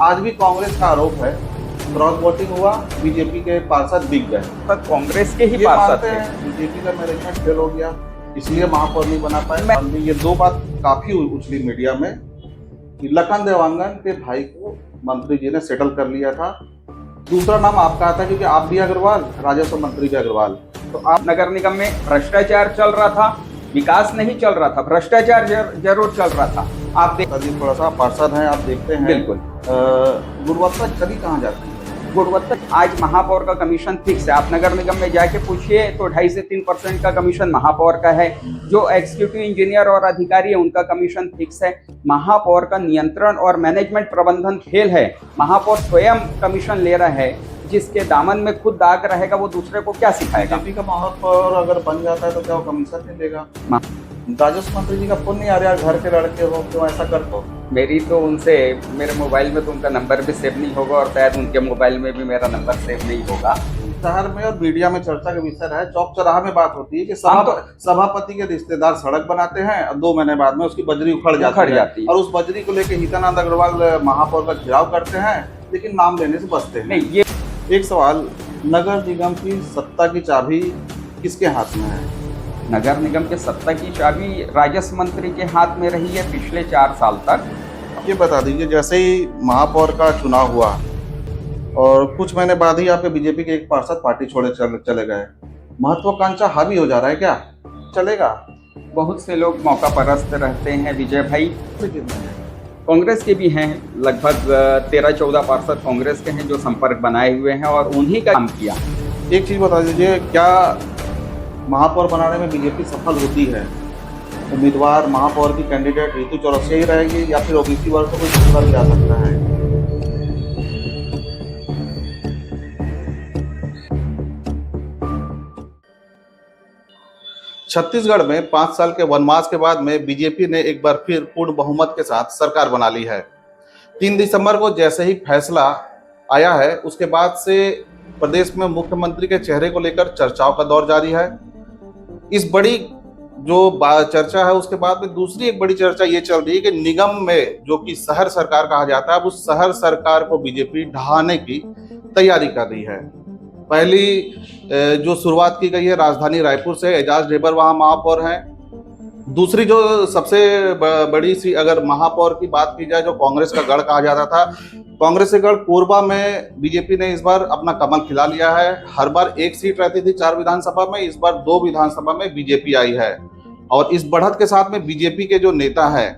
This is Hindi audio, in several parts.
आज भी कांग्रेस का आरोप है क्रॉस वोटिंग हुआ, बीजेपी के पार्षद बिक गए। पर कांग्रेस के ही ये पार्षद मानते थे। हैं बीजेपी का मैनेजमेंट फेल हो गया, इसलिए महापौर नहीं बना पाए। ये दो बात काफी उछली मीडिया में कि लखन देवांगन के भाई को मंत्री जी ने सेटल कर लिया था। दूसरा नाम आपका आता है क्योंकि आप भी अग्रवाल, राजस्व मंत्री भी अग्रवाल, तो आप नगर निगम में भ्रष्टाचार चल रहा था, विकास नहीं चल रहा था, भ्रष्टाचार जरूर चल रहा था। आप देख अभी थोड़ा सा पार्षद हैं, आप देखते हैं बिल्कुल गुणवत्ता चली कहाँ जाती है। गुणवत्ता। आज महापौर का कमीशन फिक्स है, आप नगर निगम में जाके पूछिए तो 2.5 से 3% का कमीशन महापौर का है। जो एग्जीक्यूटिव इंजीनियर और अधिकारी है उनका कमीशन फिक्स है। महापौर का नियंत्रण और मैनेजमेंट प्रबंधन फेल है। महापौर स्वयं कमीशन ले रहा है, जिसके दामन में खुद दाग रहेगा वो दूसरे को क्या सिखाएगा। बीजेपी का महापौर अगर बन जाता है तो क्या वो कमीशन नहीं देगा। राजस्व मंत्री जी का फोन नहीं आ रहा, घर के लड़के हो क्यों ऐसा कर दो। मेरी तो उनसे, मेरे मोबाइल में तो उनका नंबर भी सेव नहीं होगा और शायद उनके मोबाइल में भी मेरा नंबर सेव नहीं होगा। शहर में और मीडिया में चर्चा का विषय है, चौक चौराहा में बात होती है कि सभापति के रिश्तेदार सड़क बनाते हैं और 2 महीने बाद में उसकी बजरी उखड़ जाती है और उस बजरी को लेकर हितानंद अग्रवाल महापौर का घेराव करते हैं, लेकिन नाम लेने से बचते हैं। नहीं, ये एक सवाल, नगर निगम की सत्ता की चाबी किसके हाथ में है? नगर निगम के सत्ता की चाबी राजस्व मंत्री के हाथ में रही है पिछले 4 साल तक। ये बता दीजिए, जैसे ही महापौर का चुनाव हुआ और कुछ महीने बाद ही आपके बीजेपी के एक पार्षद पार्टी छोड़े चले गए, महत्वाकांक्षा हावी हो जा रहा है क्या? चलेगा? बहुत से लोग मौका परस्त रहते हैं विजय भाई। कांग्रेस के भी हैं, लगभग 13-14 पार्षद कांग्रेस के हैं जो संपर्क बनाए हुए हैं और उन्हीं का काम किया। एक चीज बता दीजिए, क्या महापौर बनाने में बीजेपी सफल होती है? उम्मीदवार महापौर की कैंडिडेट ऋतु चौरसिया ही रहेगी या फिर ओबीसी वर्ग को कोई दूसरा भी जा सकता है? छत्तीसगढ़ में 5 साल के वनवास के बाद में बीजेपी ने एक बार फिर पूर्ण बहुमत के साथ सरकार बना ली है। 3 दिसंबर को जैसे ही फैसला आया है उसके बाद से प्रदेश में मुख्यमंत्री के चेहरे को लेकर चर्चाओं का दौर जारी है। इस बड़ी जो चर्चा है उसके बाद में दूसरी एक बड़ी चर्चा ये चल रही है कि निगम में जो कि शहर सरकार कहा जाता है, अब उस शहर सरकार को बीजेपी ढहाने की तैयारी कर रही है। पहली जो शुरुआत की गई है राजधानी रायपुर से, एजाज ढेबर वहां महापौर हैं। दूसरी जो सबसे बड़ी सी अगर महापौर की बात की जाए, जो कांग्रेस का गढ़ कहा जाता था, कांग्रेस के गढ़ कोरबा में बीजेपी ने इस बार अपना कमल खिला लिया है। हर बार 1 सीट रहती थी 4 विधानसभा में, इस बार 2 विधानसभा में बीजेपी आई है। और इस बढ़त के साथ में बीजेपी के जो नेता है,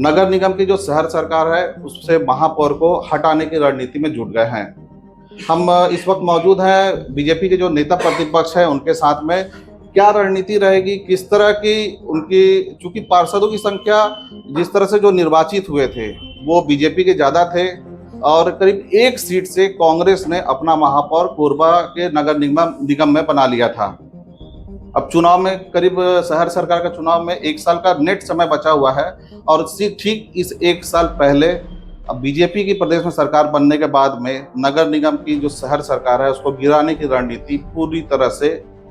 नगर निगम की जो शहर सरकार है उससे महापौर को हटाने की रणनीति में जुट गए हैं। हम इस वक्त मौजूद हैं बीजेपी के जो नेता प्रतिपक्ष हैं उनके साथ में। क्या रणनीति रहेगी, किस तरह की उनकी, चूंकि पार्षदों की संख्या जिस तरह से जो निर्वाचित हुए थे वो बीजेपी के ज्यादा थे और करीब 1 सीट से कांग्रेस ने अपना महापौर कोरबा के नगर निगम में बना लिया था। अब चुनाव में करीब शहर सरकार का चुनाव में 1 साल का नेट समय बचा हुआ है और ठीक इस 1 साल पहले अब बीजेपी की प्रदेश में सरकार बनने के बाद में नगर निगम की जो शहर सरकार है उसको गिराने की रणनीति पूरी तरह से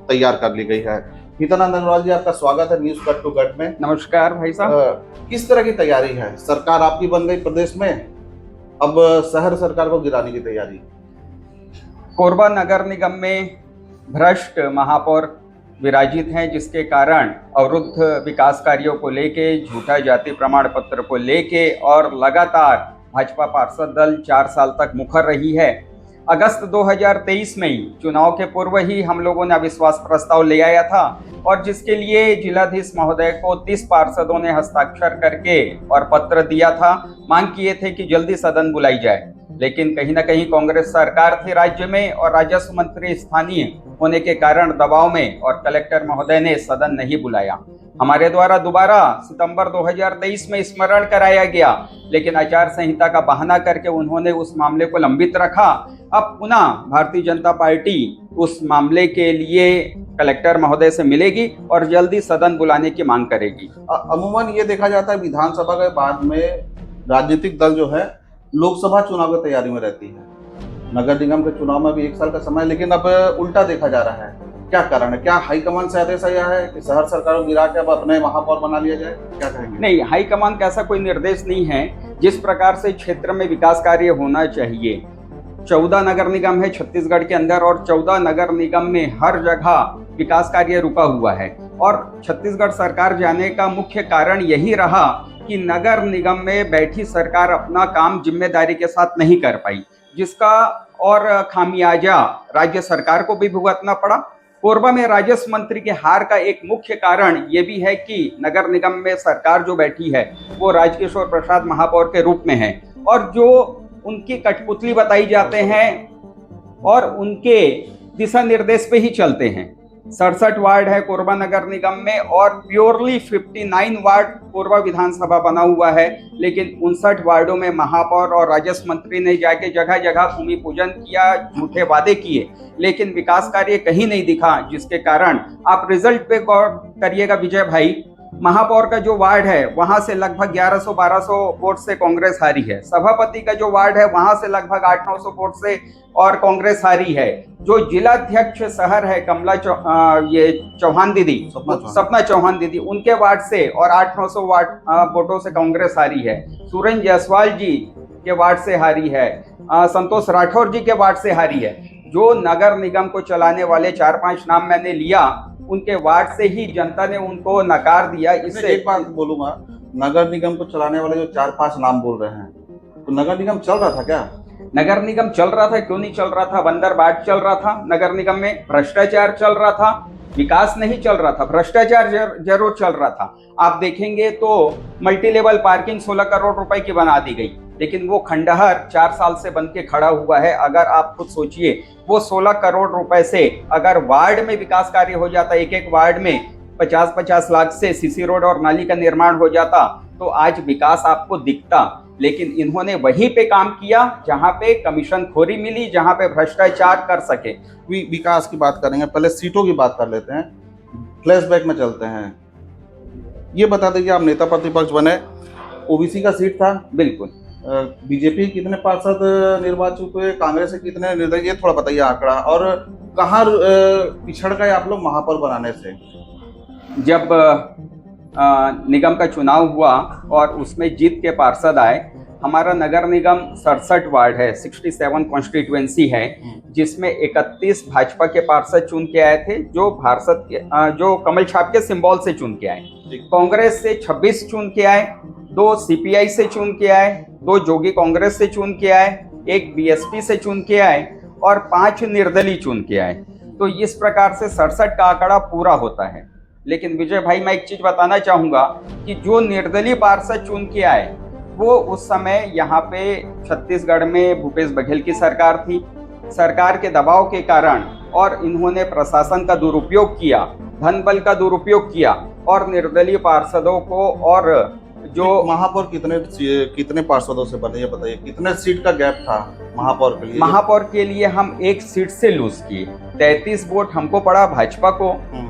तैयार कर ली गई है। हितानंद अग्रवाल जी, आपका स्वागत है न्यूज कट टू कट में। नमस्कार भाई साहब। किस तरह की तैयारी है? सरकार आपकी बन गई प्रदेश में, अब शहर सरकार को गिराने की तैयारी। कोरबा नगर निगम में भ्रष्ट महापौर विराजित हैं, जिसके कारण अवरुद्ध विकास कार्यों को लेके, झूठा जाति प्रमाण पत्र को लेके और लगातार भाजपा पार्षद दल 4 साल तक मुखर रही है। अगस्त 2023 में ही चुनाव के पूर्व ही हम लोगों ने अविश्वास प्रस्ताव ले आया था और जिसके लिए जिलाधीश महोदय को 30 पार्षदों ने हस्ताक्षर करके और पत्र दिया था। मांग किए थे कि जल्दी सदन बुलाई जाए, लेकिन कहीं ना कहीं कांग्रेस सरकार थी राज्य में और राजस्व मंत्री स्थानीय होने के कारण दबाव में और कलेक्टर महोदय ने सदन नहीं बुलाया। हमारे द्वारा दोबारा सितंबर 2023 में स्मरण कराया गया, लेकिन आचार संहिता का बहाना करके उन्होंने उस मामले को लंबित रखा। अब पुनः भारतीय जनता पार्टी उस मामले के लिए कलेक्टर महोदय से मिलेगी और जल्दी सदन बुलाने की मांग करेगी। अमूमन ये देखा जाता है विधानसभा के बाद में राजनीतिक दल जो है लोकसभा चुनाव की तैयारी में रहती है। नगर निगम के चुनाव में भी 1 साल का समय, लेकिन अब उल्टा देखा जा रहा है। क्या कारण है? क्या हाईकमान से आदेश आया है कि शहर सरकार को गिरा के अब अपने महापौर बना लिया जाए? क्या कहेंगे? नहीं, हाईकमान का ऐसा कोई निर्देश नहीं है। जिस प्रकार से क्षेत्र में विकास कार्य होना चाहिए, 14 नगर निगम है छत्तीसगढ़ के अंदर और 14 नगर निगम में हर जगह विकास कार्य रुका हुआ है। और छत्तीसगढ़ सरकार जाने का मुख्य कारण यही रहा कि नगर निगम में बैठी सरकार अपना काम जिम्मेदारी के साथ नहीं कर पाई, जिसका और खामियाजा राज्य सरकार को भी भुगतना पड़ा। कोरबा में राजस्व मंत्री के हार का एक मुख्य कारण ये भी है कि नगर निगम में सरकार जो बैठी है वो राजकिशोर प्रसाद महापौर के रूप में है और जो उनकी कठपुतली बताई जाते हैं और उनके दिशा निर्देश पे ही चलते हैं। 67 वार्ड है कोरबा नगर निगम में और प्योरली 59 वार्ड कोरबा विधानसभा बना हुआ है, लेकिन 59 वार्डों में महापौर और राजस्व मंत्री ने जाके जगह जगह भूमि पूजन किया, झूठे वादे किए, लेकिन विकास कार्य कहीं नहीं दिखा, जिसके कारण आप रिजल्ट पे गौर करिएगा विजय भाई। महापौर का जो वार्ड है वहां से लगभग 1100-1200 वोट से कांग्रेस हारी है। सभापति का जो वार्ड है वहां से लगभग 800-900 वोट से और कांग्रेस हारी है। जो जिलाध्यक्ष शहर है चौहान दीदी, सपना चौहान दीदी, उनके वार्ड से और 800-900 वोटों से कांग्रेस हारी है। सुरेंद्र जायसवाल जी के वार्ड से हारी है, संतोष राठौर जी के वार्ड से हारी है। जो नगर निगम को चलाने वाले 4-5 नाम मैंने लिया, उनके वार्ड से ही जनता ने उनको नकार दिया। इससे एक बात बोलूंगा, नगर निगम को चलाने वाले जो 4-5 नाम बोल रहे हैं, तो नगर निगम चल रहा था क्या? नगर निगम चल रहा था, क्यों नहीं चल रहा था? बंदरबाट चल रहा था नगर निगम में, भ्रष्टाचार चल रहा था, विकास नहीं चल रहा था, भ्रष्टाचार जरूर चल रहा था। आप देखेंगे तो मल्टी लेवल पार्किंग 16 करोड़ रुपए की बना दी गई, लेकिन वो खंडहर 4 साल से बन के खड़ा हुआ है। अगर आप खुद सोचिए, वो 16 करोड़ रुपए से अगर वार्ड में विकास कार्य हो जाता, एक वार्ड में 50-50 लाख से सीसी रोड और नाली का निर्माण हो जाता, तो आज विकास आपको दिखता। लेकिन इन्होंने वहीं पे काम किया जहां पे कमीशन खोरी मिली, जहां पे भ्रष्टाचार कर सके। विकास की बात करेंगे, पहले सीटों की बात कर लेते हैं, फ्लैशबैक में चलते हैं। ये बता दीजिए, आप नेता प्रतिपक्ष बने, ओबीसी का सीट था, बिल्कुल। बीजेपी कितने पार्षद निर्वाचित हुए, कांग्रेस से कितने निर्दलीय, ये थोड़ा बताइए आंकड़ा, और कहाँ पिछड़ गए आप लोग महापौर बनाने से? जब निगम का चुनाव हुआ और उसमें जीत के पार्षद आए, हमारा नगर निगम 67 वार्ड है, 67 कॉन्स्टिट्यूएंसी है, जिसमें 31 भाजपा के पार्षद चुन के आए थे, जो भाजपा के जो कमल छाप के सिंबल से चुन के आए। कांग्रेस से 26 चुन के आए, 2 सीपीआई से चुन के आए, 2 जोगी कांग्रेस से चुन के आए, 1 बीएसपी से चुन के आए और 5 निर्दलीय चुन के आए। तो इस प्रकार से 67 का आंकड़ा पूरा होता है। लेकिन विजय भाई, मैं एक चीज बताना चाहूंगा कि जो निर्दलीय पार्षद चुन के आए, वो उस समय यहाँ पे छत्तीसगढ़ में भूपेश बघेल की सरकार थी। सरकार के दबाव के कारण और इन्होंने प्रशासन का दुरुपयोग किया, धन बल का दुरुपयोग किया और निर्दलीय पार्षदों को, और जो महापौर कितने पार्षदों से बने, ये बताइए, कितने सीट का गैप था महापौर के लिए? महापौर के लिए हम 1 सीट से लूज किए। 33 वोट हमको पड़ा भाजपा को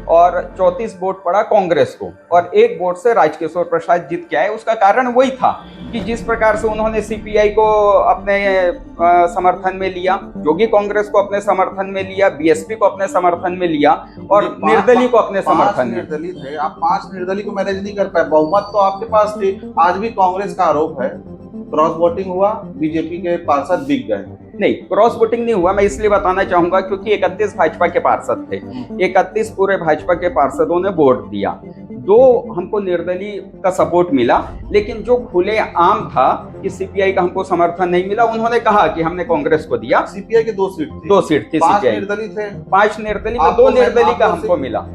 और 34 वोट पड़ा कांग्रेस को और 1 वोट से राजकिशोर प्रसाद जीत के आए। उसका कारण वही था कि जिस प्रकार से उन्होंने सीपीआई को अपने समर्थन में लिया, जोगी कांग्रेस को अपने समर्थन में लिया, बीएसपी को अपने समर्थन में लिया और निर्दलीय को अपने समर्थन में। निर्दलीय थे आप, 5 निर्दलीय को मैनेज नहीं कर पाए, बहुमत तो आपके पास थी। आज भी कांग्रेस का आरोप है क्रॉस वोटिंग हुआ, बीजेपी के पार्षद बिक गए। नहीं, क्रॉस वोटिंग नहीं हुआ। मैं इसलिए बताना चाहूंगा क्योंकि 31 भाजपा के पार्षद थे, 31 पूरे भाजपा के पार्षदों ने वोट दिया, 2 हमको निर्दलीय का सपोर्ट मिला। लेकिन जो खुले आम था कि सीपीआई का हमको समर्थन नहीं मिला, उन्होंने कहा कि हमने कांग्रेस को दिया। सीपीआई के 2 सीट थी, 2 सीट थी, 5 निर्दलीय थे, 5 निर्दलीय में 2 निर्दलीय का हमको मिला,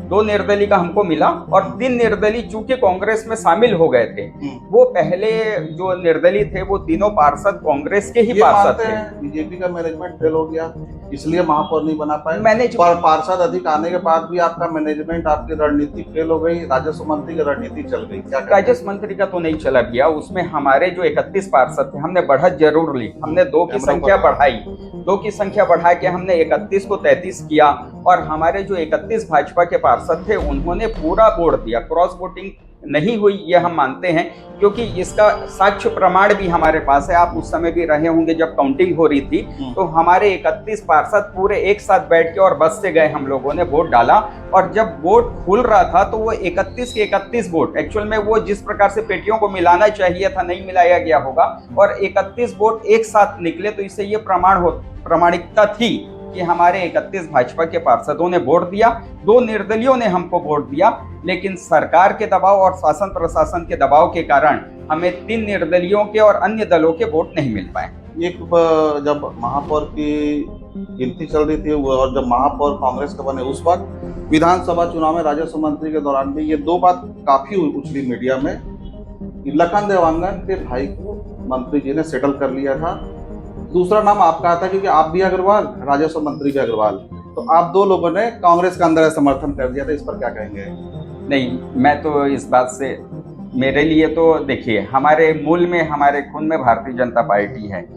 2 निर्दलीय का हमको मिला और 3 निर्दलीय चूंकि कांग्रेस में शामिल हो गए थे। वो पहले जो निर्दलीय थे वो तीनों पार्षद कांग्रेस के ही पार्षद थे। बीजेपी का मैनेजमेंट फेल हो गया, इसलिए महापौर नहीं बना पाए। पार्षद अधिक आने के बाद भी आपका मैनेजमेंट, आपकी रणनीति फेल हो गई, राजस्व मंत्री की रणनीति चल गई। क्या राजस्व मंत्री का तो नहीं चला गया, उसमें हमारे जो 31 पार्षद थे, हमने बढ़त जरूर ली, हमने 2 की संख्या बढ़ाई, 2 की संख्या बढ़ा के हमने 31 को 33 किया और हमारे जो 31 भाजपा के पार्षद थे उन्होंने पूरा वोट दिया। क्रॉस वोटिंग नहीं हुई ये हम मानते हैं, क्योंकि इसका साक्ष्य प्रमाण भी हमारे पास है। आप उस समय भी रहे होंगे जब काउंटिंग हो रही थी, तो हमारे 31 पार्षद पूरे एक साथ बैठ के और बस से गए, हम लोगों ने वोट डाला। और जब वोट खुल रहा था तो वो 31 के 31 वोट, एक्चुअल में वो जिस प्रकार से पेटियों को मिलाना चाहिए था नहीं मिलाया गया होगा, और 31 वोट एक साथ निकले। तो इससे ये प्रामाणिकता थी कि हमारे 31 भाजपा के पार्षदों ने वोट दिया, 2 निर्दलियों ने हमको वोट दिया, लेकिन सरकार के दबाव और शासन प्रशासन के दबाव के कारण हमें 3 निर्दलियों के और अन्य दलों के वोट नहीं मिल पाए। जब महापौर की गिनती चल रही थी और जब महापौर कांग्रेस के बने उस वक्त विधानसभा चुनाव में राजस्व मंत्री के दौरान भी ये 2 बात काफी उछली मीडिया में कि लखन देवांगन के भाई को मंत्री जी ने सेटल कर लिया था। दूसरा नाम आपका आता, क्योंकि आप भी अग्रवाल, राजस्व मंत्री भी अग्रवाल, तो आप 2 लोगों ने कांग्रेस का अंदर समर्थन कर दिया था। इस पर क्या कहेंगे? नहीं, मैं तो इस बात से, मेरे लिए तो देखिए, हमारे मूल में, हमारे खून में भारतीय जनता पार्टी है।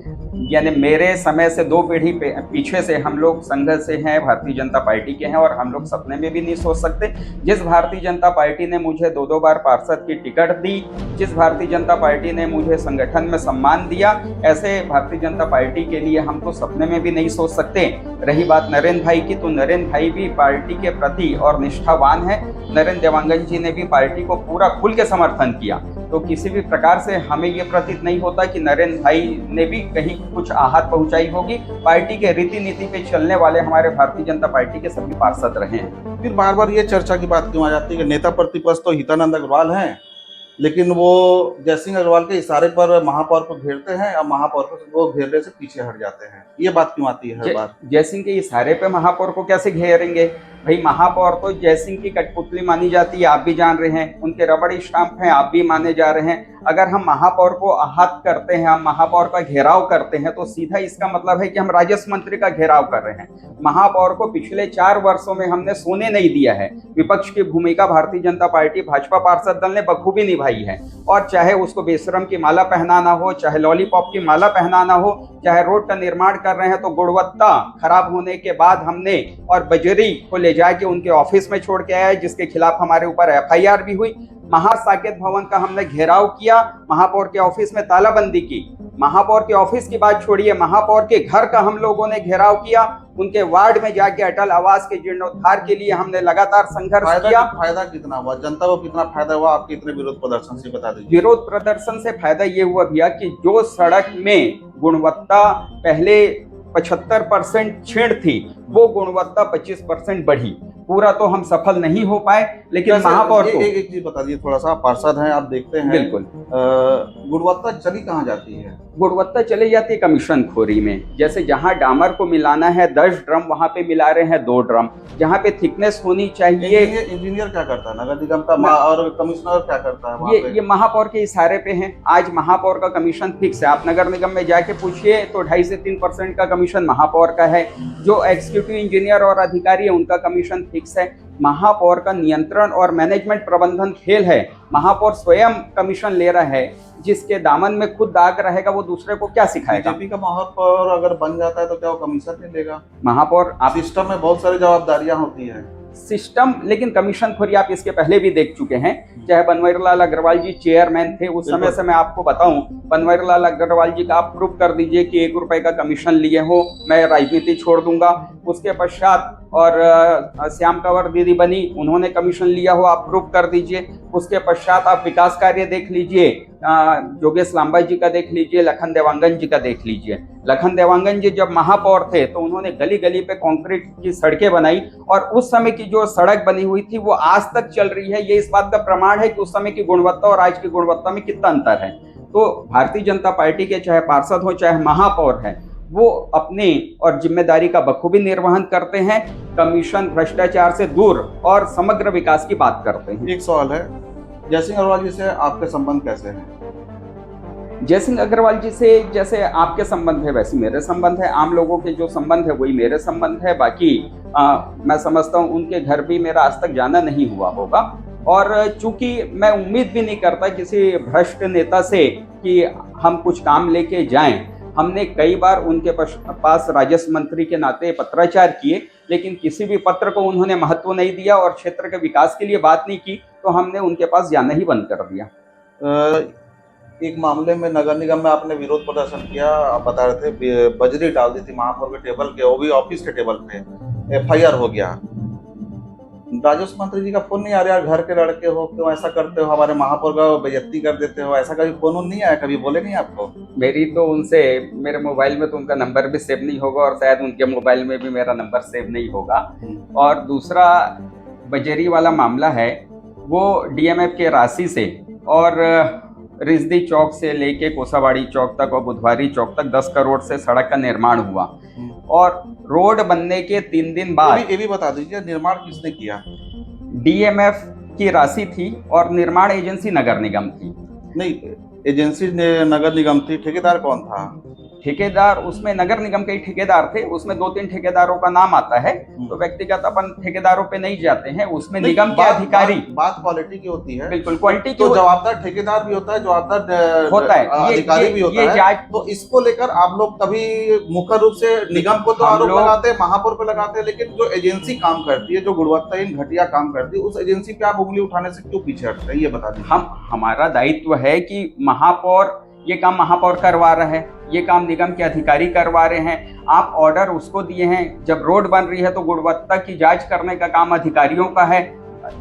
यानी मेरे समय से 2 पीढ़ी पीछे से हम लोग संघ से हैं, भारतीय जनता पार्टी के हैं, और हम लोग सपने में भी नहीं सोच सकते। जिस भारतीय जनता पार्टी ने मुझे 2-2 बार पार्षद की टिकट दी, जिस भारतीय जनता पार्टी ने मुझे संगठन में सम्मान दिया, ऐसे भारतीय जनता पार्टी के लिए हम तो सपने में भी नहीं सोच सकते। रही बात नरेंद्र भाई की, तो नरेंद्र भाई भी पार्टी के प्रति और निष्ठावान है। नरेंद्र देवांगन जी ने भी पार्टी को पूरा खुल के समर्थन किया, तो किसी भी प्रकार से हमें ये प्रतीत नहीं होता कि नरेंद्र भाई ने भी कहीं कुछ आहत पहुंचाई होगी। पार्टी के रीति नीति पे चलने वाले हमारे भारतीय जनता पार्टी के सभी पार्षद रहे हैं। फिर बार बार ये चर्चा की बात क्यों आ जाती है कि नेता प्रतिपक्ष तो हितानंद अग्रवाल हैं, लेकिन वो जयसिंह अग्रवाल के इशारे पर महापौर को घेरते हैं और महापौर को वो घेरने से पीछे हट जाते हैं। ये बात क्यों आती है हर बार? जयसिंह के इशारे पे महापौर को कैसे घेरेंगे भाई? महापौर तो जयसिंह की कठपुतली मानी जाती है, आप भी जान रहे हैं, उनके रबड़ स्टाम्प हैं, आप भी माने जा रहे हैं। अगर हम महापौर को आहत करते हैं, हम महापौर का घेराव करते हैं, तो सीधा इसका मतलब है कि हम राजस्व मंत्री का घेराव कर रहे हैं। महापौर को पिछले 4 वर्षों में हमने सोने नहीं दिया है। विपक्ष की भूमिका भारतीय जनता पार्टी, भाजपा पार्षद दल ने बखूबी निभाई है, और चाहे उसको बेशरम की माला पहनाना हो, चाहे लॉलीपॉप की माला पहनाना हो, चाहे रोड का निर्माण कर रहे हैं तो गुणवत्ता खराब होने के बाद हमने और बजरी को ले जाके उनके ऑफिस में छोड़ के आया, जिसके खिलाफ हमारे ऊपर FIR भी हुई। महासाकेत भवन का हमने घेराव किया, महापौर के ऑफिस में तालाबंदी की। महापौर के ऑफिस की बात छोड़िए, महापौर के घर का हम लोगों ने घेराव किया। उनके वार्ड में जाके अटल आवास के जीर्णोद्धार के लिए हमने लगातार संघर्ष किया। फायदा कितना हुआ, जनता को कितना फायदा हुआ आपके इतने विरोध प्रदर्शन से, बता दीजिए। विरोध प्रदर्शन से फायदा ये हुआ भैया कि जो सड़क में गुणवत्ता पहले 75% छेड़ थी, वो गुणवत्ता 25% बढ़ी। पूरा तो हम सफल नहीं हो पाए, लेकिन महापौर को एक चीज बता दीजिए, थोड़ा सा पार्षद हैं, आप देखते हैं। बिल्कुल। गुणवत्ता चली कहाँ जाती है? गुणवत्ता चली जाती है कमीशन खोरी में। जैसे जहां डामर को मिलाना है 10 ड्रम, वहां पे मिला रहे हैं 2 ड्रम। जहां पे थिकनेस होनी चाहिए, इंजीनियर क्या करता है, नगर निगम का, और कमिश्नर क्या करता है? ये महापौर के इशारे पे है। आज महापौर का कमीशन फिक्स है, आप नगर निगम में जाके पूछिए तो 2.5 से 3% का कमीशन महापौर का है। जो एग्जीक्यूटिव इंजीनियर और अधिकारी है उनका कमीशन फिक्स है। महापौर का नियंत्रण और मैनेजमेंट प्रबंधन खेल है। महापौर स्वयं कमीशन ले रहा है, जिसके दामन में खुद दाग रहेगा वो दूसरे को क्या सिखाएगा? बीजेपी का महापौर अगर बन जाता है तो क्या वो कमीशन नहीं लेगा? महापौर सिस्टम में बहुत सारी जवाबदारियां होती हैं। सिस्टम, लेकिन कमीशन खोरी आप इसके पहले भी देख चुके हैं। चाहे बनवारीलाल अग्रवाल जी चेयरमैन थे उस समय से मैं आपको बताऊं, बनवारीलाल अग्रवाल जी का आप प्रूफ कर दीजिए कि 1 रुपए का कमीशन लिए हो, मैं राजनीति छोड़ दूंगा। उसके पश्चात और श्याम कंवर दीदी बनी, उन्होंने कमीशन लिया हो, आप प्रूफ कर दीजिए। उसके पश्चात आप विकास कार्य देख लीजिए, जोगेश लांबा जी का देख लीजिए, लखन देवांगन जी का देख लीजिए। लखन देवांगन जी जब महापौर थे तो उन्होंने गली गली पे कंक्रीट की सड़कें बनाई, और उस समय की जो सड़क बनी हुई थी वो आज तक चल रही है। ये इस बात का प्रमाण है कि उस समय की गुणवत्ता और आज की गुणवत्ता में कितना अंतर है। तो भारतीय जनता पार्टी के चाहे पार्षद हो चाहे महापौर है, वो अपनी और जिम्मेदारी का बखूबी निर्वहन करते हैं। कमीशन, भ्रष्टाचार से दूर और समग्र विकास की बात करते हैं। एक सवाल है, जयसिंह अग्रवाल जी से आपके संबंध कैसे हैं? जयसिंह अग्रवाल जी से जैसे आपके संबंध है वैसे मेरे संबंध है। आम लोगों के जो संबंध है वही मेरे संबंध है। बाकी मैं समझता हूँ उनके घर भी मेरा आज तक जाना नहीं हुआ होगा। और चूंकि मैं उम्मीद भी नहीं करता किसी भ्रष्ट नेता से कि हम कुछ काम लेके जाएं। हमने कई बार उनके पास राजस्व मंत्री के नाते पत्राचार किए, लेकिन किसी भी पत्र को उन्होंने महत्व नहीं दिया और क्षेत्र के विकास के लिए बात नहीं की। तो हमने उनके पास जाना ही बंद कर दिया। एक मामले में नगर निगम में आपने विरोध प्रदर्शन किया, आप बता रहे थे बजरी डाल दी थी महापौर के टेबल के, वो भी ऑफिस के टेबल पे, FIR हो गया। राजस्व मंत्री जी का फोन नहीं आ रहा, यार घर के लड़के हो क्यों ऐसा करते हो, हमारे महापौर का बेइज्जती कर देते हो, ऐसा कभी फोन नहीं आया, कभी बोले नहीं आपको? मेरी तो उनसे, मेरे मोबाइल में तो उनका नंबर भी सेव नहीं होगा और शायद उनके मोबाइल में भी मेरा नंबर सेव नहीं होगा। और दूसरा बजरी वाला मामला है, वो DMF के राशि से और रिजदी चौक से लेके कोसाबाड़ी चौक तक और बुधवारी चौक तक 10 करोड़ से सड़क का निर्माण हुआ और रोड बनने के 3 दिन बाद ये भी बता दीजिए निर्माण किसने किया? DMF की राशि थी और निर्माण एजेंसी नगर निगम थी। नहीं, एजेंसी नगर निगम थी, ठेकेदार कौन था? ठेकेदार उसमें नगर निगम के ही ठेकेदार थे, उसमें 2-3 ठेकेदारों का नाम आता है, तो व्यक्तिगत अपन ठेकेदारों पे नहीं जाते हैं, उसमें निगम के अधिकारी। बात क्वालिटी की होती है, बिल्कुल क्वालिटी की, तो जवाबदार ठेकेदार भी होता है, जवाबदार होता है, अधिकारी भी होता है। तो इसको लेकर आप लोग कभी मुख्य रूप से निगम को तो आरोप लगाते हैं, महापौर पे लगाते हैं, लेकिन जो एजेंसी काम करती है, जो गुणवत्ताहीन घटिया काम करती है, उस एजेंसी पे आप उंगली उठाने से क्यों पीछे हटते हैं, ये बता दीजिए। हमारा दायित्व है कि महापौर, ये काम महापौर करवा रहा है, ये काम निगम के अधिकारी करवा रहे हैं, आप ऑर्डर उसको दिए हैं। जब रोड बन रही है तो गुणवत्ता की जांच करने का काम अधिकारियों का है,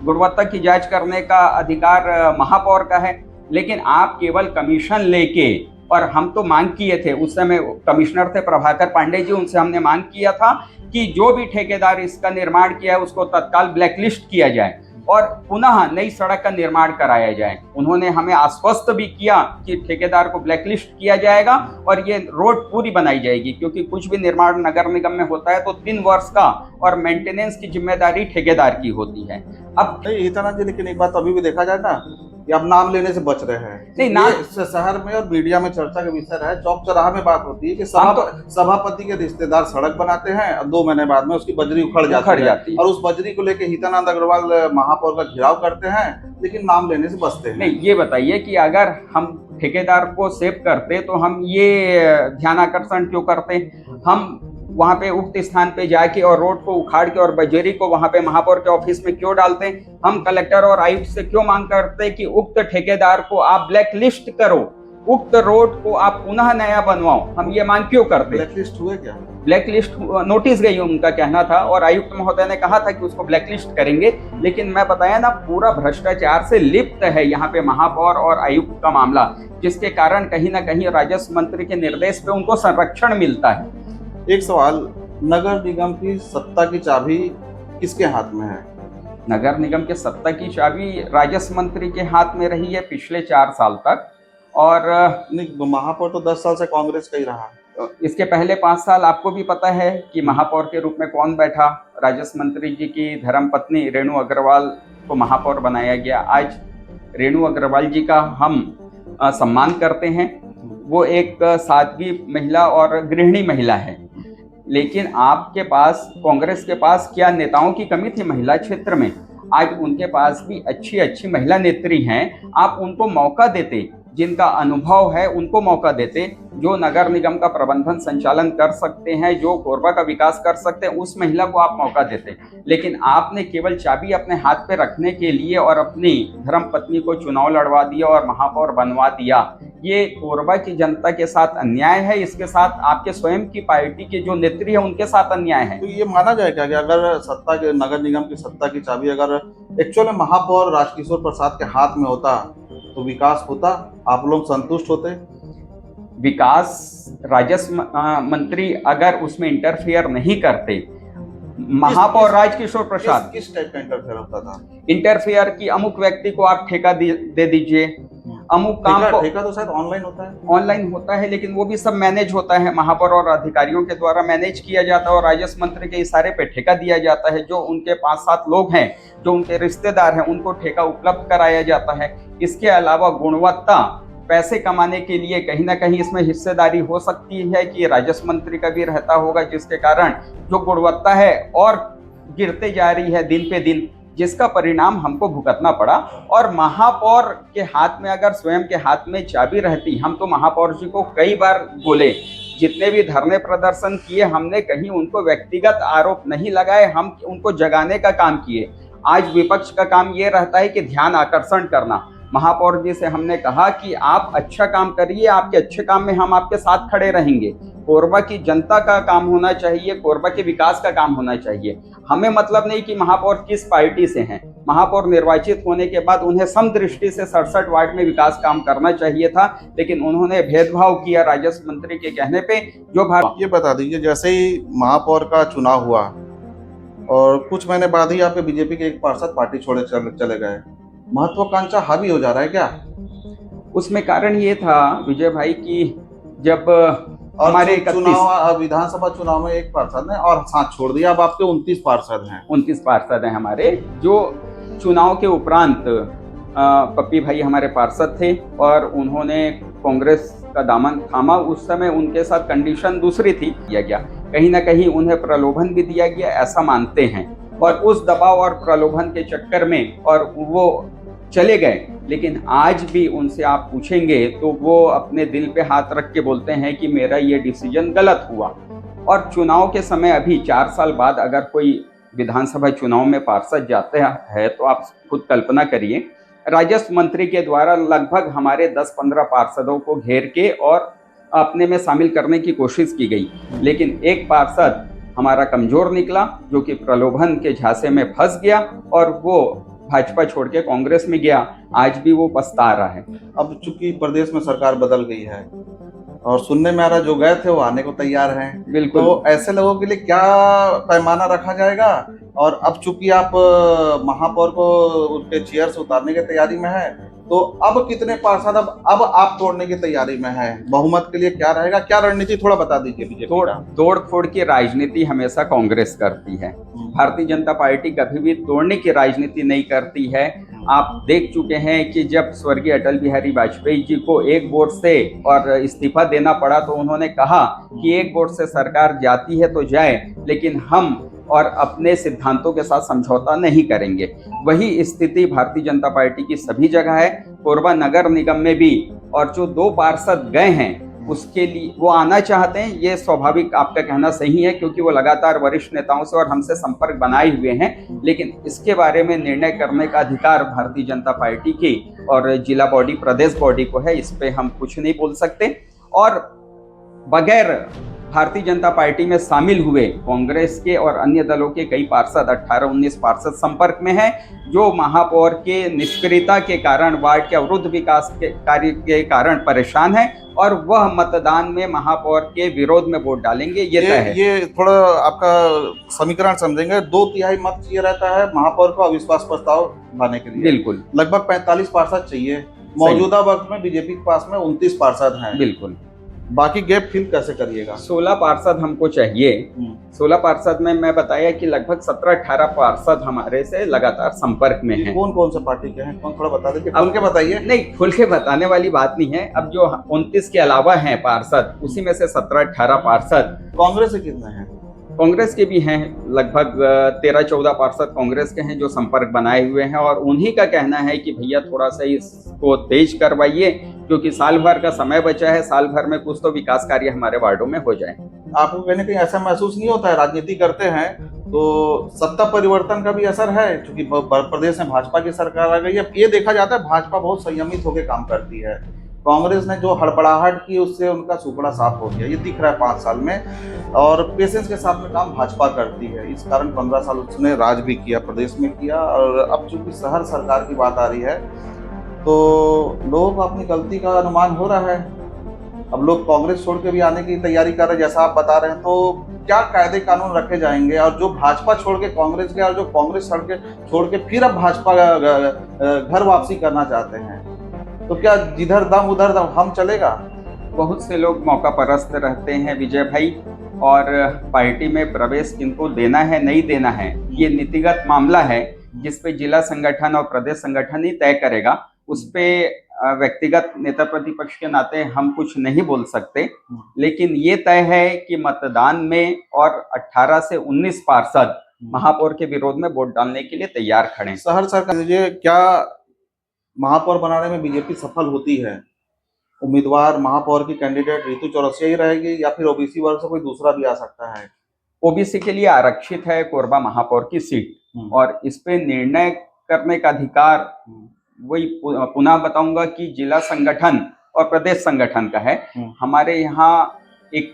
गुणवत्ता की जांच करने का अधिकार महापौर का है, लेकिन आप केवल कमीशन लेके, और हम तो मांग किए थे, उस समय कमिश्नर थे प्रभाकर पांडे जी, उनसे हमने मांग किया था कि जो भी ठेकेदार इसका निर्माण किया है उसको तत्काल ब्लैकलिस्ट किया जाए और पुनः नई सड़क का निर्माण कराया जाए। उन्होंने हमें आश्वस्त भी किया कि ठेकेदार को ब्लैकलिस्ट किया जाएगा और ये रोड पूरी बनाई जाएगी, क्योंकि कुछ भी निर्माण नगर निगम में होता है तो 3 वर्ष का और मेंटेनेंस की जिम्मेदारी ठेकेदार की होती है। अब नहीं इतना जी, लेकिन एक बात अभी भी देखा जाए ना कि आप नाम लेने से बच रहे हैं। नहीं, नाम शहर में और मीडिया में चर्चा का विषय है, चौक चौराहा में बात होती है कि सभापति के रिश्तेदार सड़क बनाते हैं और 2 महीने बाद में उसकी बजरी उखड़ जाती है और उस बजरी को लेकर हितानंद अग्रवाल महापौर का घेराव करते हैं, लेकिन नाम लेने से बचते हैं। नहीं, ये बताइए कि अगर हम ठेकेदार को सेव करते तो हम ये ध्यानाकर्षण क्यों करते? हम वहां पे उक्त स्थान पे जाके और रोड को उखाड़ के और बजरी को वहां पे महापौर के ऑफिस में क्यों डालते? हम कलेक्टर और आयुक्त से क्यों मांग करते कि उक्त ठेकेदार को आप ब्लैक लिस्ट करो, उक्त रोड को आप पुनः नया बनवाओ? हम ये मांग क्यों करते? ब्लैक लिस्ट हुए क्या? ब्लैक लिस्ट नोटिस गई, उनका कहना था, और आयुक्त महोदय ने कहा था कि उसको ब्लैक लिस्ट करेंगे, लेकिन मैं बताया ना, पूरा भ्रष्टाचार से लिप्त है यहाँ पे महापौर और आयुक्त का मामला, जिसके कारण कहीं ना कहीं राजस्व मंत्री के निर्देश पे उनको संरक्षण मिलता है। एक सवाल, नगर निगम की सत्ता की चाबी किसके हाथ में है? नगर निगम के सत्ता की चाबी राजस्व मंत्री के हाथ में रही है पिछले 4 साल तक, और महापौर तो 10 साल से कांग्रेस का ही रहा। इसके पहले 5 साल आपको भी पता है कि महापौर के रूप में कौन बैठा? राजस्व मंत्री जी की धर्मपत्नी रेणु अग्रवाल को महापौर बनाया गया। आज रेणु अग्रवाल जी का हम सम्मान करते हैं, वो एक सादगी महिला और गृहिणी महिला है, लेकिन आपके पास, कांग्रेस के पास क्या नेताओं की कमी थी महिला क्षेत्र में? आज उनके पास भी अच्छी अच्छी महिला नेत्री हैं, आप उनको मौका देते, जिनका अनुभव है उनको मौका देते, जो नगर निगम का प्रबंधन संचालन कर सकते हैं, जो कोरबा का विकास कर सकते हैं, उस महिला को आप मौका देते। लेकिन आपने केवल चाबी अपने हाथ पे रखने के लिए और अपनी धर्मपत्नी को चुनाव लड़वा दिया और महापौर बनवा दिया। ये कोरबा की जनता के साथ अन्याय है, इसके साथ आपके स्वयं की पार्टी के जो नेत्री है उनके साथ अन्याय है। तो ये माना जाए क्या कि अगर सत्ता के, नगर निगम की सत्ता की चाबी अगर एक्चुअल में महापौर राजकिशोर प्रसाद के हाथ में होता तो विकास होता, आप लोग संतुष्ट होते? विकास राजस्व मंत्री अगर उसमें इंटरफेयर नहीं करते, महापौर राजकिशोर प्रसाद किस टाइप का इंटरफेयर होता था? इंटरफेयर की अमुक व्यक्ति को आप ठेका दे दीजिए, अमुक काम को। ठेका तो शायद ऑनलाइन होता है। ऑनलाइन होता है, लेकिन वो भी सब मैनेज होता है, महापौर और अधिकारियों के द्वारा मैनेज किया जाता है और राजस्व मंत्री के इशारे पे ठेका दिया जाता है। जो उनके 5-7 लोग हैं, जो उनके रिश्तेदार हैं, उनको ठेका उपलब्ध कराया जाता है। इसके अलावा गुणवत्ता, पैसे कमाने के लिए कहीं ना कहीं इसमें हिस्सेदारी हो सकती है कि राजस्व मंत्री का भी रहता होगा, जिसके कारण जो गुणवत्ता है और गिरते जा रही है दिन पे दिन, जिसका परिणाम हमको भुगतना पड़ा। और महापौर के हाथ में, अगर स्वयं के हाथ में चाबी रहती, हम तो महापौर जी को कई बार बोले, जितने भी धरने प्रदर्शन किए, हमने कहीं उनको व्यक्तिगत आरोप नहीं लगाए, हम उनको जगाने का काम किए। आज विपक्ष का काम ये रहता है कि ध्यान आकर्षण करना। महापौर जी से हमने कहा कि आप अच्छा काम करिए, आपके अच्छे काम में हम आपके साथ खड़े रहेंगे। कोरबा की जनता का काम होना चाहिए, कोरबा के विकास का काम होना चाहिए। हमें मतलब नहीं कि महापौर किस पार्टी से हैं। महापौर निर्वाचित होने के बाद उन्हें समदृष्टि से 67 वार्ड में विकास काम करना चाहिए था, लेकिन उन्होंने भेदभाव किया राजस्व मंत्री के कहने पे। ये बता दीजिए, जैसे ही महापौर का चुनाव हुआ और कुछ महीने बाद ही यहाँ पे बीजेपी के एक पार्षद पार्टी छोड़े चले गए, महत्वाकांक्षा हावी हो जा रहा है क्या? उसमें कारण ये था विजय भाई कि जब हमारे विधानसभा चुनाव में एक पार्षद है और साथ छोड़ दिया, अब आपके 29 पार्षद हैं। 29 पार्षद हैं हमारे। जो चुनाव के उपरांत पप्पी भाई हमारे पार्षद थे और उन्होंने कांग्रेस का दामन थामा। उस समय उनके साथ कंडीशन दूसरी थी, दिया गया कहीं ना कहीं उन्हें प्रलोभन भी दिया गया, ऐसा मानते हैं। और उस दबाव और प्रलोभन के चक्कर में और वो चले गए। लेकिन आज भी उनसे आप पूछेंगे तो वो अपने दिल पे हाथ रख के बोलते हैं कि मेरा ये डिसीजन गलत हुआ। और चुनाव के समय अभी 4 साल बाद अगर कोई विधानसभा चुनाव में पार्षद जाते हैं तो आप खुद कल्पना करिए, राजस्व मंत्री के द्वारा लगभग हमारे 10-15 पार्षदों को घेर के और अपने में शामिल करने की कोशिश की गई, लेकिन एक पार्षद हमारा कमजोर निकला जो कि प्रलोभन के झांसे में फंस गया और वो भाजपा छोड़ के कांग्रेस में गया। आज भी वो पछता रहा है। अब चूंकि प्रदेश में सरकार बदल गई है और सुनने में आ रहा जो गए थे वो आने को तैयार हैं। बिल्कुल। तो ऐसे लोगों के लिए क्या पैमाना रखा जाएगा? और अब चूंकि आप महापौर को उनके चेयर से उतारने की तैयारी में है, तो अब कितने पार्षद अब आप तोड़ने की तैयारी में है? बहुमत के लिए क्या रहेगा, क्या रणनीति, थोड़ा बता दीजिए। बीजेपी तोड़ फोड़ की राजनीति हमेशा कांग्रेस करती है। भारतीय जनता पार्टी कभी भी तोड़ने की राजनीति नहीं करती है। आप देख चुके हैं कि जब स्वर्गीय अटल बिहारी वाजपेयी जी को एक वोट से और इस्तीफा देना पड़ा तो उन्होंने कहा कि एक वोट से सरकार जाती है तो जाए, लेकिन हम और अपने सिद्धांतों के साथ समझौता नहीं करेंगे। वही स्थिति भारतीय जनता पार्टी की सभी जगह है, कोरबा नगर निगम में भी। और जो 2 पार्षद गए हैं उसके लिए वो आना चाहते हैं, ये स्वाभाविक आपका कहना सही है, क्योंकि वो लगातार वरिष्ठ नेताओं से और हमसे संपर्क बनाए हुए हैं। लेकिन इसके बारे में निर्णय करने का अधिकार भारतीय जनता पार्टी की और जिला बॉडी, प्रदेश बॉडी को है। इस पे हम कुछ नहीं बोल सकते। और बगैर भारतीय जनता पार्टी में शामिल हुए कांग्रेस के और अन्य दलों के कई पार्षद, 18-19 पार्षद संपर्क में हैं, जो महापौर के निष्क्रियता के कारण, वार्ड के अवरुद्ध विकास के कार्य के कारण परेशान हैं और वह मतदान में महापौर के विरोध में वोट डालेंगे। ये थोड़ा आपका समीकरण समझेंगे। 2/3 मत चाहिए रहता है महापौर को अविश्वास प्रस्ताव लाने के लिए। बिल्कुल। लगभग 45 पार्षद चाहिए। मौजूदा वक्त में बीजेपी के पास में 29 पार्षद हैं। बिल्कुल। बाकी गैप फिल कैसे करिएगा? 16 पार्षद हमको चाहिए। 16 पार्षद में मैं बताया कि लगभग 17-18 पार्षद हमारे से लगातार संपर्क में हैं। कौन कौन से पार्टी के हैं, कौन, थोड़ा बता दीजिए। खुल के बताइए। नहीं, खुल के बताने वाली बात नहीं है। अब जो 29 के अलावा हैं पार्षद, उसी में से 17-18 पार्षद कांग्रेस से कितने हैं? कांग्रेस के भी हैं, लगभग 13-14 पार्षद कांग्रेस के हैं जो संपर्क बनाए हुए हैं। और उन्हीं का कहना है कि भैया थोड़ा सा इसको तेज करवाइए, क्योंकि साल भर का समय बचा है, साल भर में कुछ तो विकास कार्य हमारे वार्डों में हो जाए। आपको कहीं ना कहीं ऐसा महसूस नहीं होता है, राजनीति करते हैं तो सत्ता परिवर्तन का भी असर है? क्योंकि प्रदेश में भाजपा की सरकार आ गई है, ये देखा जाता है भाजपा बहुत संयमित होकर काम करती है। कांग्रेस ने जो हड़बड़ाहट की उससे उनका सुपड़ा साफ हो गया, ये दिख रहा है 5 साल में। और पेशेंस के साथ में काम भाजपा करती है, इस कारण 15 साल उसने राज भी किया, प्रदेश में किया। और अब चूंकि शहर सरकार की बात आ रही है तो लोगों को अपनी गलती का अनुमान हो रहा है। अब लोग कांग्रेस छोड़ के भी आने की तैयारी कर रहे हैं, जैसा आप बता रहे हैं। तो क्या कायदे कानून रखे जाएंगे? और जो भाजपा छोड़ के कांग्रेस गया और जो कांग्रेस छोड़ के फिर अब भाजपा घर वापसी करना चाहते हैं, तो क्या जिधर दम उधर दम हम चलेगा? बहुत से लोग मौका परस्त रहते हैं विजय भाई, और पार्टी में प्रवेश किनको देना है नहीं देना है ये नीतिगत मामला है, जिस पे जिला संगठन और प्रदेश संगठन ही तय करेगा। उस पे व्यक्तिगत नेता प्रतिपक्ष के नाते हम कुछ नहीं बोल सकते। लेकिन ये तय है कि मतदान में और 18 से 19 पार्षद महापौर के विरोध में वोट डालने के लिए तैयार खड़े। शहर सरकार क्या महापौर बनाने में बीजेपी सफल होती है? उम्मीदवार महापौर की कैंडिडेट रितु चौरसिया ही रहेगी या फिर ओबीसी वर्ग से कोई दूसरा भी आ सकता है? ओबीसी के लिए आरक्षित है कोरबा महापौर की सीट और इस पे निर्णय करने का अधिकार वही पुनः बताऊंगा कि जिला संगठन और प्रदेश संगठन का है। हमारे यहाँ एक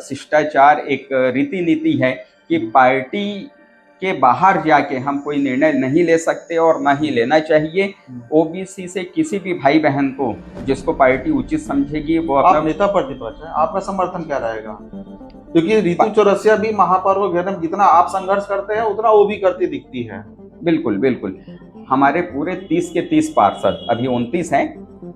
शिष्टाचार, एक रीति नीति है कि पार्टी के बाहर जाके हम कोई निर्णय नहीं ले सकते और ना ही लेना चाहिए। ओबीसी से किसी भी भाई बहन को जिसको पार्टी उचित समझेगी वो आप नेता प्रतिपक्ष हैं, आपका समर्थन क्या रहेगा? क्योंकि रितु चौरसिया भी महापौर को घेरने में जितना आप संघर्ष करते हैं उतना वो भी करती दिखती है। बिल्कुल बिल्कुल, हमारे पूरे 30 के 30 पार्षद, अभी 29 हैं,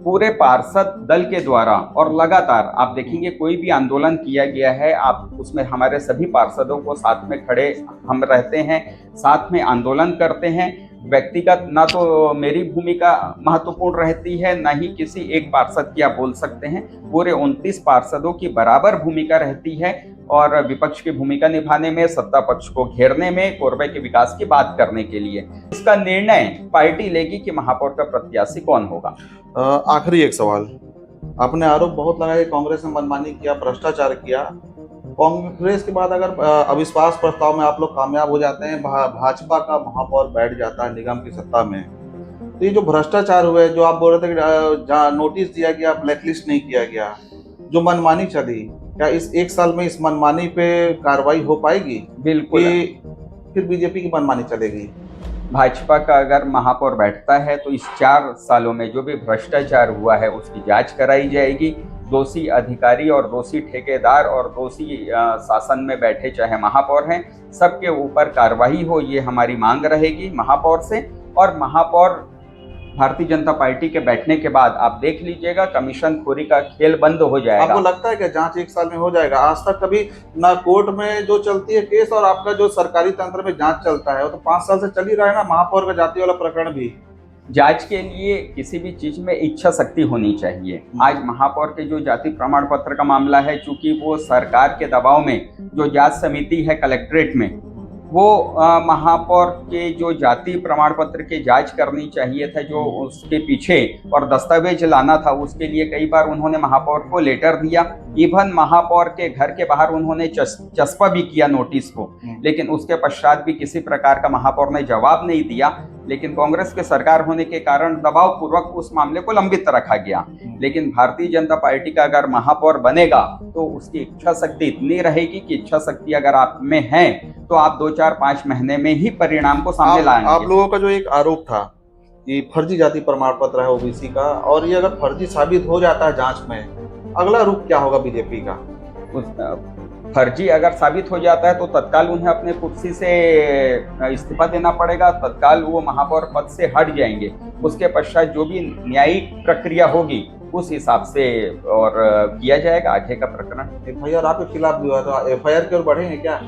पूरे पार्षद दल के द्वारा और लगातार आप देखेंगे कोई भी आंदोलन किया गया है, आप उसमें हमारे सभी पार्षदों को साथ में खड़े हम रहते हैं, साथ में आंदोलन करते हैं। व्यक्तिगत ना तो मेरी भूमिका महत्वपूर्ण रहती है, ना ही किसी एक पार्षद की आप बोल सकते हैं। पूरे 29 पार्षदों की बराबर भूमिका रहती है और विपक्ष की भूमिका निभाने में, सत्ता पक्ष को घेरने में, कोरबे के विकास की बात करने के लिए। इसका निर्णय पार्टी लेगी कि महापौर का प्रत्याशी कौन होगा। आखिरी एक सवाल, आपने आरोप बहुत लगाया कांग्रेस ने मनमानी किया, भ्रष्टाचार किया। कांग्रेस के बाद अगर अविश्वास प्रस्ताव में आप लोग कामयाब हो जाते हैं, भाजपा का महापौर बैठ जाता है निगम की सत्ता में, तो ये जो भ्रष्टाचार हुए, जो आप बोल रहे थे कि नोटिस दिया गया, ब्लैकलिस्ट नहीं किया गया, जो मनमानी चली, क्या इस एक साल में इस मनमानी पे कार्रवाई हो पाएगी? बिल्कुल, फिर बीजेपी की मनमानी चलेगी? भाजपा का अगर महापौर बैठता है तो इस 4 सालों में जो भी भ्रष्टाचार हुआ है उसकी जांच कराई जाएगी। दोषी अधिकारी और दोषी ठेकेदार और दोषी शासन में बैठे चाहे महापौर हैं, सबके ऊपर कार्रवाई हो, ये हमारी मांग रहेगी महापौर से। और महापौर भारतीय जनता पार्टी के बैठने के बाद आप देख लीजिएगा कमीशन खोरी का खेल बंद हो जाएगा। आपको लगता है कि जांच 1 साल में हो जाएगा? आज तक कभी ना कोर्ट में जो चलती है केस और आपका जो सरकारी तंत्र में जांच चलता है वो तो 5 साल से चल ही रहा है ना, महापौर का जाति वाला प्रकरण भी। जांच के लिए किसी भी चीज में इच्छा शक्ति होनी चाहिए। आज महापौर के जो जाति प्रमाण पत्र का मामला है, चूंकि वो सरकार के दबाव में जो जांच समिति है कलेक्ट्रेट में, वो महापौर के जो जाति प्रमाण पत्र की जांच करनी चाहिए था, जो उसके पीछे और दस्तावेज लाना था, उसके लिए कई बार उन्होंने महापौर को लेटर दिया। इवन महापौर के घर के बाहर उन्होंने चस्पा भी किया नोटिस को, लेकिन उसके पश्चात भी किसी प्रकार का महापौर ने जवाब नहीं दिया। लेकिन कांग्रेस के सरकार होने के कारण दबाव पूर्वक उस मामले को लंबित रखा गया। लेकिन भारतीय जनता पार्टी का अगर महापौर बनेगा तो उसकी इच्छा शक्ति इतनी रहेगी कि इच्छा शक्ति अगर आप में है तो आप 2, 4, 5 महीने में ही परिणाम को सामने लाएंगे। आप लोगों का जो एक आरोप था कि फर्जी जाति प्रमाण पत्र है ओबीसी का, और ये अगर फर्जी साबित हो जाता है जांच में, अगला रुख क्या होगा बीजेपी का? फर्जी अगर साबित हो जाता है तो तत्काल उन्हें अपने कुर्सी से इस्तीफा देना पड़ेगा, तत्काल वो महापौर पद से हट जाएंगे। उसके पश्चात जो भी न्यायिक प्रक्रिया होगी उस हिसाब से और किया जाएगा आगे का प्रकरण। एफआईआर आपके खिलाफ भी हुआ, तो एफआईआर की ओर बढ़ेंगे क्या?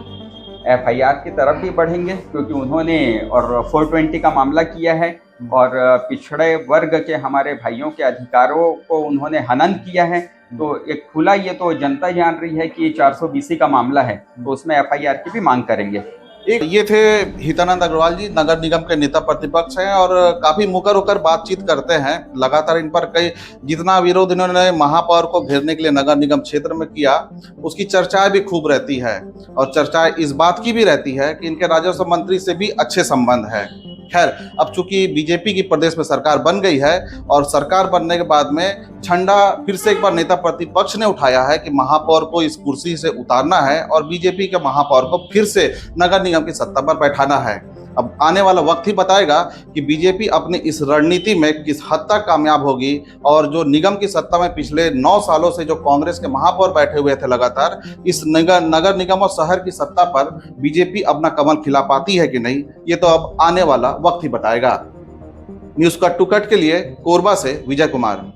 एफआईआर की तरफ भी बढ़ेंगे, क्योंकि उन्होंने और 420 का मामला किया है और पिछड़े वर्ग के हमारे भाइयों के अधिकारों को उन्होंने हनन किया है। तो एक खुला, ये तो जनता जान रही है कि 420 का मामला है, तो उसमें एफआईआर की भी मांग करेंगे। ये थे हितानंद अग्रवाल जी, नगर निगम के नेता प्रतिपक्ष हैं और काफी मुकर होकर बातचीत करते हैं। लगातार इन पर कई जितना विरोध इन्होंने महापौर को घेरने के लिए नगर निगम क्षेत्र में किया, उसकी चर्चाएं भी खूब रहती है और चर्चाएं इस बात की भी रहती है कि इनके राजस्व मंत्री से भी अच्छे संबंध है। खैर, अब चूंकि बीजेपी की प्रदेश में सरकार बन गई है और सरकार बनने के बाद में झंडा फिर से एक बार नेता प्रतिपक्ष ने उठाया है कि महापौर को इस कुर्सी से उतारना है और बीजेपी के महापौर को फिर से नगर निगम की सत्ता पर बैठाना है। अब आने वाला वक्त ही बताएगा कि बीजेपी अपनी इस रणनीति में किस हद तक कामयाब होगी और जो निगम की सत्ता में पिछले 9 सालों से जो कांग्रेस के महापौर बैठे हुए थे लगातार, इस नगर निगम और शहर की सत्ता पर बीजेपी अपना कमल खिला पाती है कि नहीं, ये तो अब आने वाला वक्त ही बताएगा। न्यूज़ कट टू कट के लिए कोरबा से विजय कुमार।